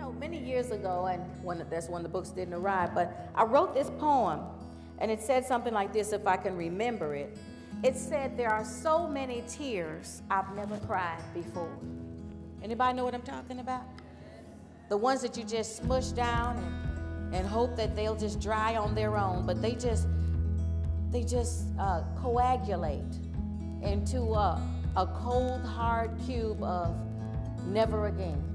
know, many years ago, and that's when the books didn't arrive, but I wrote this poem, and it said something like this, if I can remember it. It said, there are so many tears I've never cried before. Anybody know what I'm talking about? The ones that you just smush down and hope that they'll just dry on their own, but they just coagulate into a cold, hard cube of never again.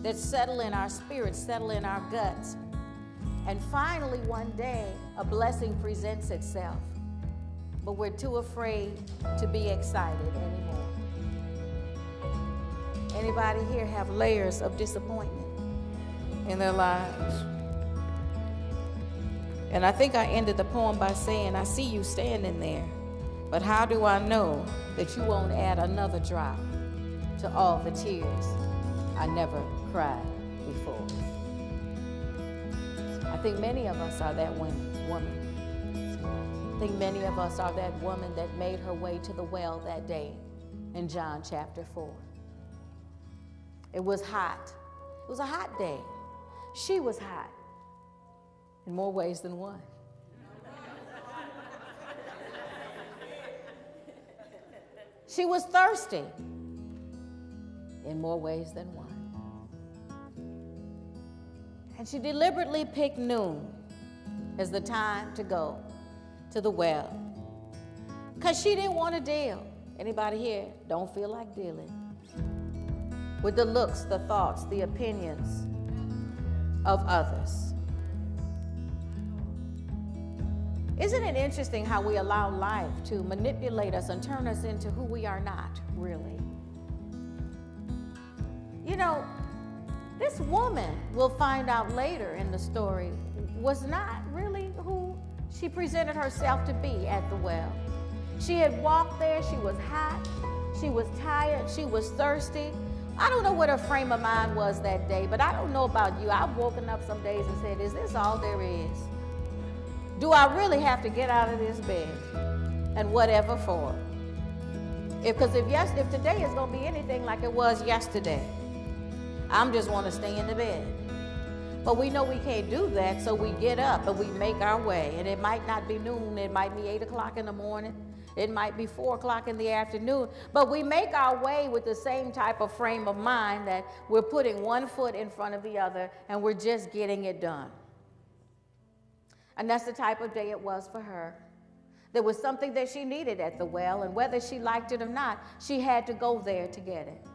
That settle in our spirits, settle in our guts. And finally, one day, a blessing presents itself, but we're too afraid to be excited anymore. Anybody here have layers of disappointment in their lives? And I think I ended the poem by saying, I see you standing there, but how do I know that you won't add another drop to all the tears I never cried before? I think many of us are that woman. I think many of us are that woman that made her way to the well that day in John chapter 4. It was hot. It was a hot day. She was hot in more ways than one. She was thirsty in more ways than one. And she deliberately picked noon as the time to go to the well, because she didn't want to deal. Anybody here don't feel like dealing with the looks, the thoughts, the opinions of others? Isn't it interesting how we allow life to manipulate us and turn us into who we are not, really? You know, this woman, we'll find out later in the story, was not really who she presented herself to be at the well. She had walked there, she was hot, she was tired, she was thirsty. I don't know what her frame of mind was that day, but I don't know about you. I've woken up some days and said, is this all there is? Do I really have to get out of this bed? And whatever for? Because if today is going to be anything like it was yesterday, I'm just want to stay in the bed. But we know we can't do that, so we get up and we make our way. And it might not be noon, it might be 8 o'clock in the morning, it might be 4 o'clock in the afternoon, but we make our way with the same type of frame of mind that we're putting one foot in front of the other and we're just getting it done. And that's the type of day it was for her. There was something that she needed at the well, and whether she liked it or not, she had to go there to get it.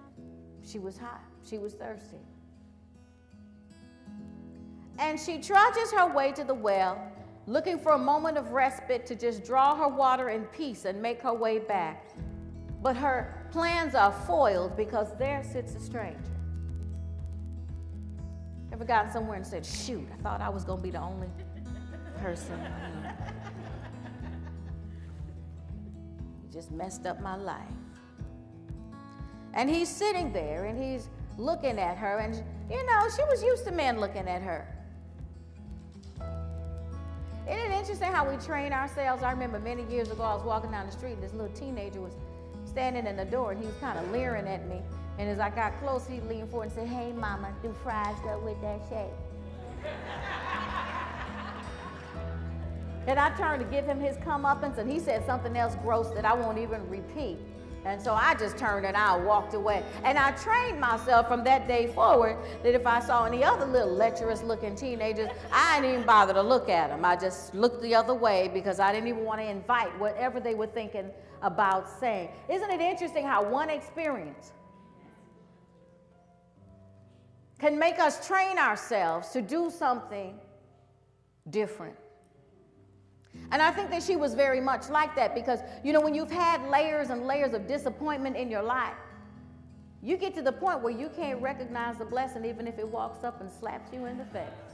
She was hot. She was thirsty. And she trudges her way to the well, looking for a moment of respite to just draw her water in peace and make her way back. But her plans are foiled because there sits a stranger. Ever gotten somewhere and said, shoot, I thought I was going to be the only person. You just messed up my life. And he's sitting there and he's looking at her, and you know, she was used to men looking at her. Isn't it interesting how we train ourselves? I remember many years ago, I was walking down the street, and this little teenager was standing in the door, and he was kind of leering at me. And as I got close, he leaned forward and said, hey, mama, do fries go with that shake? And I turned to give him his comeuppance, and he said something else gross that I won't even repeat. And so I just turned and I walked away. And I trained myself from that day forward that if I saw any other little lecherous looking teenagers, I didn't even bother to look at them. I just looked the other way because I didn't even want to invite whatever they were thinking about saying. Isn't it interesting how one experience can make us train ourselves to do something different? And I think that she was very much like that because, you know, when you've had layers and layers of disappointment in your life, you get to the point where you can't recognize the blessing even if it walks up and slaps you in the face.